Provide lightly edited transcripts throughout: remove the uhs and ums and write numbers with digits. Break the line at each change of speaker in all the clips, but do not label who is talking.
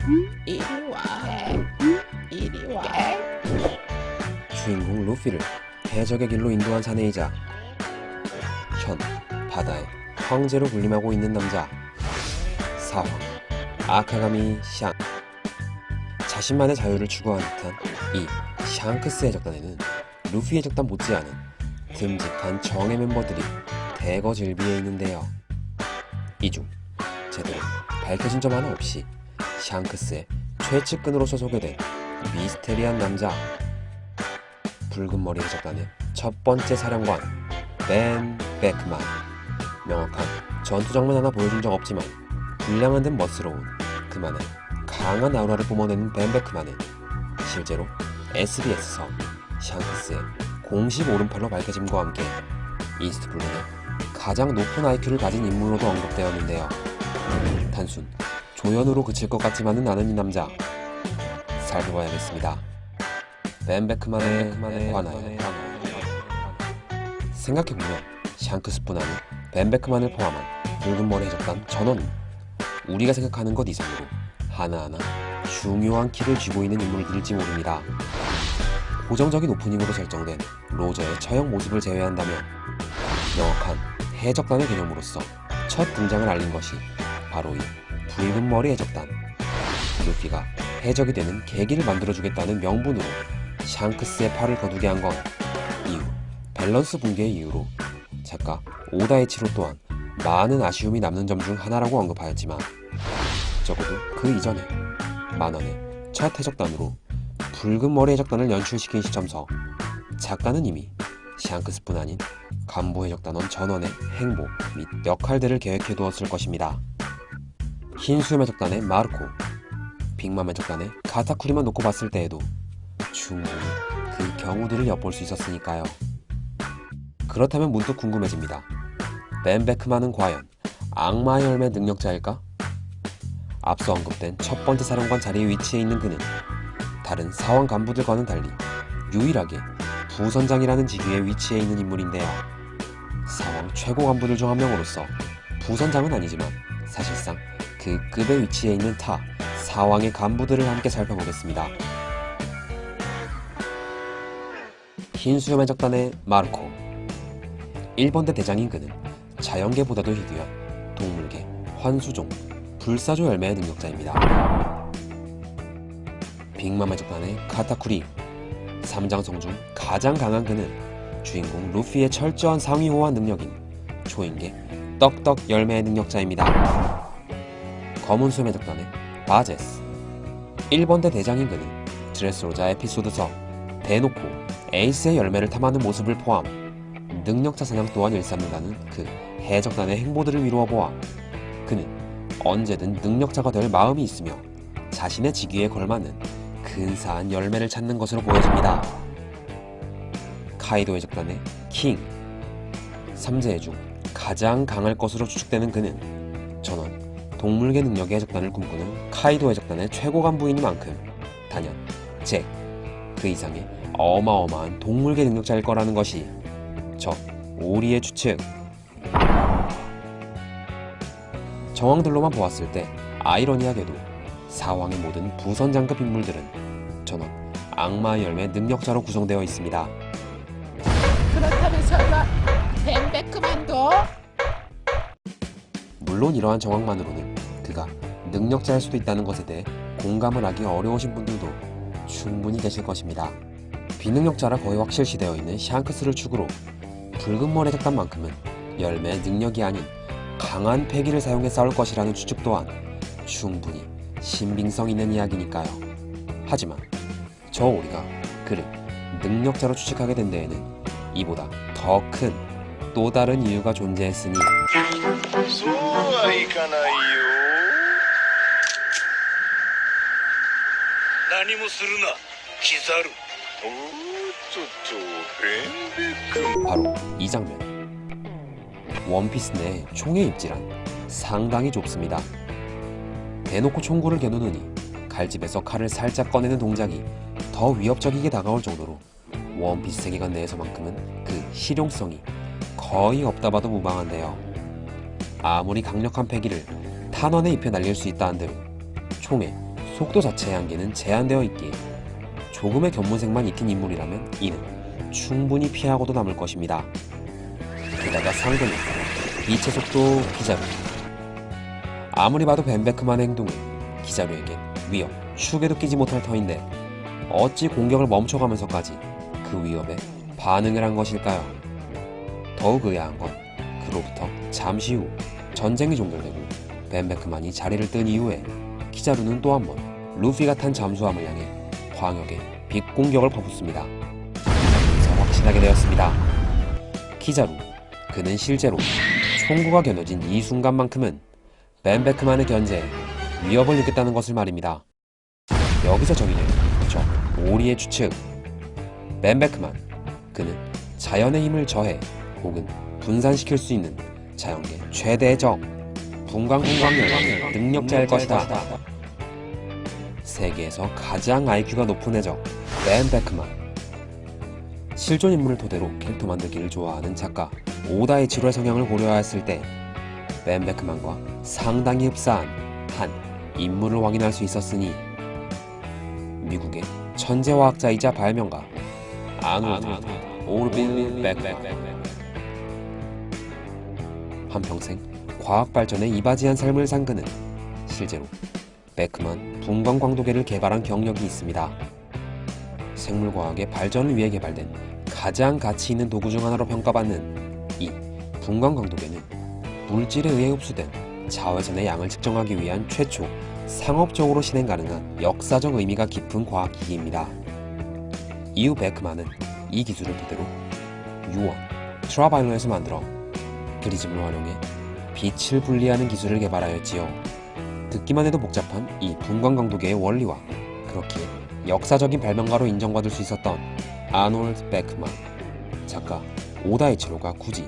이리 와, 이리 와.
주인공 루피를 해적의 길로 인도한 사내이자 현 바다의 황제로 군림하고 있는 남자 사황 아카가미 샹. 자신만의 자유를 추구하는 듯한 이 샹크스 해적단에는 루피 해적단 못지않은 듬직한 정예 멤버들이 대거질비해 있는데요. 이 중 제대로 밝혀진 점 하나 없이 샹크스의 최측근으로서 소개된 미스테리한 남자, 붉은 머리 해적단의 첫 번째 사령관 벤 베크만. 명확한 전투 장면 하나 보여준 적 없지만 불량한 듯 멋스러운 그만의 강한 아우라를 뿜어내는 벤 베크만은 실제로 SBS에서 샹크스의 공식 오른팔로 밝혀짐과 함께 이스트블루의 가장 높은 IQ를 가진 인물로도 언급되었는데요. 단순 조연으로 그칠 것 같지만은 않은 이 남자, 살펴봐야겠습니다. 벤 베크만에 관하여. 생각해보면 샹크스뿐 아닌 벤 베크만을 포함한 붉은 머리 해적단 전원은 우리가 생각하는 것 이상으로 하나하나 중요한 키를 쥐고 있는 인물들일지 모릅니다. 고정적인 오프닝으로 설정된 로저의 처형 모습을 제외한다면 명확한 해적단의 개념으로서 첫 등장을 알린 것이 바로 이 붉은 머리 해적단. 루피가 해적이 되는 계기를 만들어주겠다는 명분으로 샹크스의 팔을 거두게 한 건 이후 밸런스 붕괴의 이유로 작가 오다이치로 또한 많은 아쉬움이 남는 점 중 하나라고 언급하였지만, 적어도 그 이전에 만화의 첫 해적단으로 붉은 머리 해적단을 연출시킨 시점서 작가는 이미 샹크스뿐 아닌 간부 해적단원 전원의 행보 및 역할들을 계획해두었을 것입니다. 흰수염 해적단의 마르코, 빅맘 해적단의 카타쿠리만 놓고 봤을 때에도 충분히 그 경우들을 엿볼 수 있었으니까요. 그렇다면 문득 궁금해집니다. 벤 베크만은 과연 악마의 열매 능력자일까? 앞서 언급된 첫 번째 사령관 자리에 위치해 있는 그는 다른 사원 간부들과는 달리 유일하게 부선장이라는 직위에 위치해 있는 인물인데요. 사왕 최고 간부들 중 한 명으로서 부선장은 아니지만 사실상 그 급에 위치해 있는 타 사왕의 간부들을 함께 살펴보겠습니다. 흰수염 해적단의 마르코. 1번대 대장인 그는 자연계보다도 희귀한 동물계 환수종 불사조 열매의 능력자입니다. 빅맘 해적단의 카타쿠리. 3장성 중 가장 강한 그는 주인공 루피의 철저한 상위 호환 능력인 초인계 떡떡 열매의 능력자입니다. 검은 수염 해적단의 바제스. 1번대 대장인 그는 드레스로자 에피소드서 대놓고 에이스의 열매를 탐하는 모습을 포함 능력자 사냥 또한 일삼는다는 그 해적단의 행보들을 미루어 보아 그는 언제든 능력자가 될 마음이 있으며 자신의 직위에 걸맞는 근사한 열매를 찾는 것으로 보여집니다. 카이도 해적단의 킹. 3제의 중 가장 강할 것으로 추측되는 그는 전원 동물계 능력의 해적단을 꿈꾸는 카이도 해적단의 최고 간부이니만큼 단연 잭, 그 이상의 어마어마한 동물계 능력자일 거라는 것이 저 오리의 추측. 정황들로만 보았을 때 아이러니하게도 사왕의 모든 부선장급 인물들은 전원 악마의 열매 능력자로 구성되어 있습니다.
그렇다면 설마 벤 베크만도?
물론 이러한 정황만으로는 그가 능력자일 수도 있다는 것에 대해 공감을 하기 어려우신 분들도 충분히 계실 것입니다. 비능력자라 거의 확실시되어 있는 샹크스를 축으로 붉은 머리 해적단만큼은 열매 능력이 아닌 강한 패기를 사용해 싸울 것이라는 추측 또한 충분히 신빙성 있는 이야기니까요. 하지만 저 오리가 그를 능력자로 추측하게 된 데에는 이보다 더 큰 또 다른 이유가 존재했으니
そうはいかないよ。何もするな、キザル。おーちょっとベンベ君。
바로 이 장면. 원피스 내 총의 입질은 상당히 좁습니다. 대놓고 총구를 겨누느니 칼집에서 칼을 살짝 꺼내는 동작이 더 위협적이게 다가올 정도로 원피스 세계관 내에서만큼은 그 실용성이 거의 없다 봐도 무방한데요. 아무리 강력한 패기를 탄원에 입혀 날릴 수 있다 한들 총에 속도 자체의 한계는 제한되어 있기에 조금의 견문색만 익힌 인물이라면 이는 충분히 피하고도 남을 것입니다. 게다가 상대는 빛의 속도 기자루. 아무리 봐도 벤베크만의 행동은 기자루에겐 위협, 축에도 끼지 못할 터인데 어찌 공격을 멈춰가면서까지 그 위협에 반응을 한 것일까요? 더욱 의아한 건 그로부터 잠시 후 전쟁이 종결되고 벤베크만이 자리를 뜬 이후에 키자루는 또 한 번 루피가 탄 잠수함을 향해 광역의 빛 공격을 퍼붓습니다. 이제 확신하게 되었습니다. 키자루, 그는 실제로 총구가 겨눠진 이 순간만큼은 벤베크만의 견제에 위협을 느꼈다는 것을 말입니다. 여기서 정의되는 저 오리의 추측. 벤베크만, 그는 자연의 힘을 저해 혹은 분산시킬 수 있는 자연계 최대의 적, 분광분광의 능력자일 것이다. 세계에서 가장 IQ가 높은 해적 벤베크만. 실존 인물을 토대로 캐릭터 만들기를 좋아하는 작가 오다이치로의 성향을 고려하였을 때 벤베크만과 상당히 흡사한 한 인물을 확인할 수 있었으니 미국의 천재화학자이자 발명가 아놀드 오르빈 베크만. 한평생 과학 발전에 이바지한 삶을 산 그는 실제로 베크만 분광광도계를 개발한 경력이 있습니다. 생물과학의 발전을 위해 개발된 가장 가치 있는 도구 중 하나로 평가받는 이 분광광도계는 물질에 의해 흡수된 자외선의 양을 측정하기 위한 최초 상업적으로 실행 가능한 역사적 의미가 깊은 과학기기입니다. 이후 베크만은 이 기술을 토대로 유원, 트라바이론에서 만들어 프리즘을 활용해 빛을 분리하는 기술을 개발하였지요. 듣기만 해도 복잡한 이 분광광도계의 원리와 그렇기에 역사적인 발명가로 인정받을 수 있었던 아놀드 베크만. 작가 오다이치로가 굳이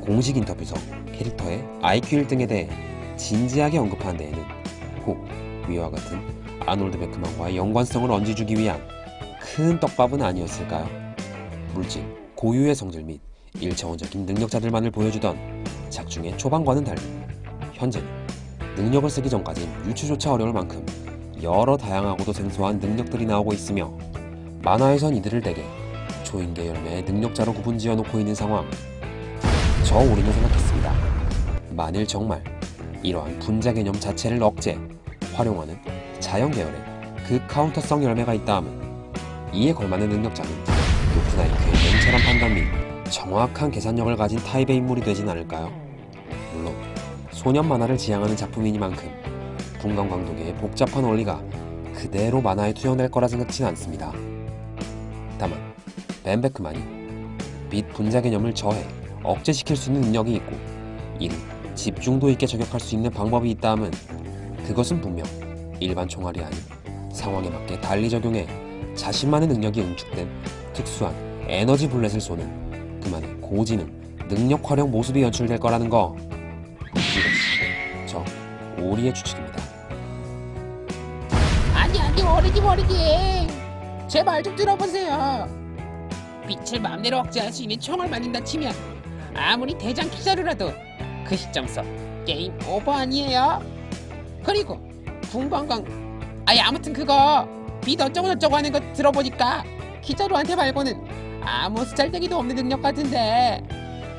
공식 인터뷰에서 캐릭터의 IQ 1등에 대해 진지하게 언급한 데에는 혹 위와 같은 아놀드 베크만과의 연관성을 얹어주기 위한 큰 떡밥은 아니었을까요? 물질, 고유의 성질 및 일차원적인 능력자들만을 보여주던 작중의 초반과는 달리 현재는 능력을 쓰기 전까진 유추조차 어려울 만큼 여러 다양하고도 생소한 능력들이 나오고 있으며 만화에선 이들을 대개 초인계 열매의 능력자로 구분지어놓고 있는 상황. 저 우리는 생각했습니다. 만일 정말 이러한 분자 개념 자체를 억제, 활용하는 자연계열의 그 카운터성 열매가 있다 하면 이에 걸맞는 능력자는 높은 IQ의 냉철한 판단 및 정확한 계산력을 가진 타입의 인물이 되진 않을까요? 물론 소년 만화를 지향하는 작품이니만큼 분광광도계의 복잡한 원리가 그대로 만화에 투영될 거라 생각지는 않습니다. 다만 벤베크만이 빛 분자 개념을 저해 억제시킬 수 있는 능력이 있고 이를 집중도 있게 저격할 수 있는 방법이 있다 하면 그것은 분명 일반 총알이 아닌 상황에 맞게 달리 적용해 자신만의 능력이 응축된 특수한 에너지 블렛을 쏘는 그만의 고지능 능력 활용 모습이 연출될 거라는 거. 이것이 저 오리의 추측입니다.
아니 어리기 제 말 좀 들어보세요. 빛을 마음대로 억제할 수 있는 총을 만든다 치면 아무리 대장 키자루라도 그 시점서 게임 오버 아니에요? 그리고 분광광 아무튼 그거 빛 어쩌고 하는 거 들어보니까 키자루한테 말고는 아무 쓰잘데기도 없는 능력 같은데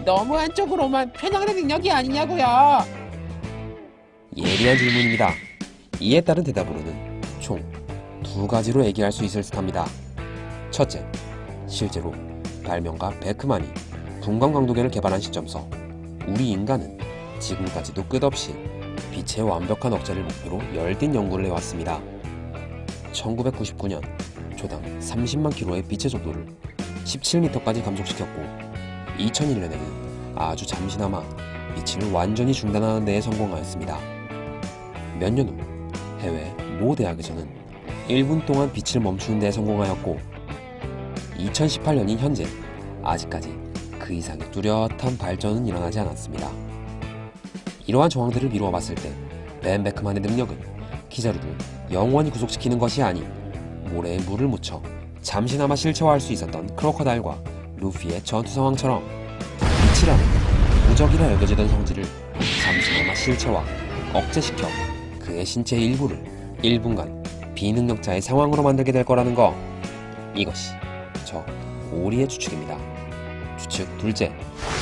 너무 한쪽으로만 편향하는 능력이 아니냐고요.
예리한 질문입니다. 이에 따른 대답으로는 총 두 가지로 얘기할 수 있을 듯합니다. 첫째, 실제로 발명가 베크만이 분광광도계를 개발한 시점서 우리 인간은 지금까지도 끝없이 빛의 완벽한 억제를 목표로 열띤 연구를 해왔습니다. 1999년 초당 30만 킬로의 빛의 속도를 17m까지 감속시켰고 2001년에는 아주 잠시나마 빛을 완전히 중단하는 데에 성공하였습니다. 몇 년 후 해외 모 대학에서는 1분 동안 빛을 멈추는 데 성공하였고 2018년인 현재 아직까지 그 이상의 뚜렷한 발전은 일어나지 않았습니다. 이러한 정황들을 미루어 봤을 때 벤베크만의 능력은 키자루를 영원히 구속시키는 것이 아닌 모래에 물을 묻혀 잠시나마 실체화할 수 있었던 크로커다일과 루피의 전투 상황처럼 빛이라는 무적이라 여겨지던 성질을 잠시나마 실체화, 억제시켜 그의 신체의 일부를 1분간 비능력자의 상황으로 만들게 될 거라는 거. 이것이 저 오리의 추측입니다. 추측 둘째,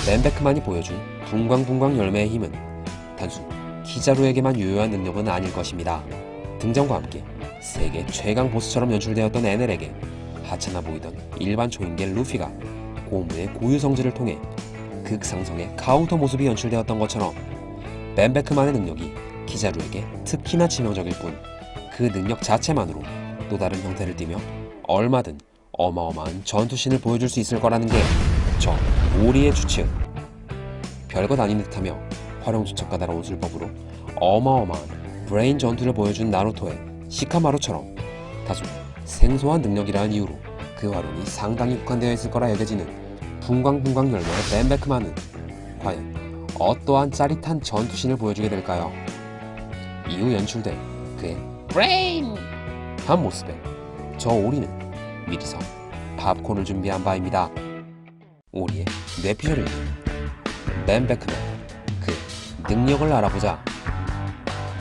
벤베크만이 보여준 붕광붕광 열매의 힘은 단순 키자루에게만 유효한 능력은 아닐 것입니다. 등장과 함께 세계 최강 보스처럼 연출되었던 에넬에게 하찮아 보이던 일반 초인계 루피가 고무의 고유 성질을 통해 극상성의 카운터 모습이 연출되었던 것처럼 벤베크만의 능력이 키자루에게 특히나 치명적일 뿐 그 능력 자체만으로 또 다른 형태를 띠며 얼마든 어마어마한 전투신을 보여줄 수 있을 거라는 게 저 오리의 추측. 별것 아닌 듯하며 활용조차 까다로운 술법으로 어마어마한 브레인 전투를 보여준 나루토의 시카마루처럼 다소 생소한 능력이라는 이유로 그 활용이 상당히 국한되어 있을 거라 여겨지는 붕광붕광 열매의 벤베크만은 과연 어떠한 짜릿한 전투신을 보여주게 될까요? 이후 연출된 그의
브레인!
한 모습에 저 오리는 미리서 팝콘을 준비한 바입니다. 오리의 뇌피셜을 벤베크만 그 능력을 알아보자.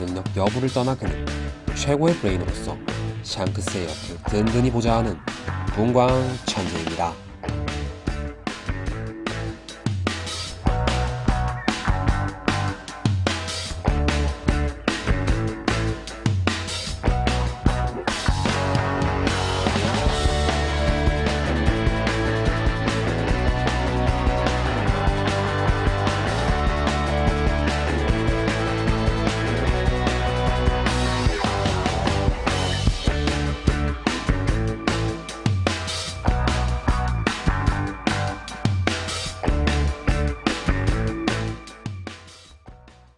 능력 여부를 떠나 그는 최고의 브레인으로서 샹크스의 옆을 든든히 보좌하는 붕광 천재입니다.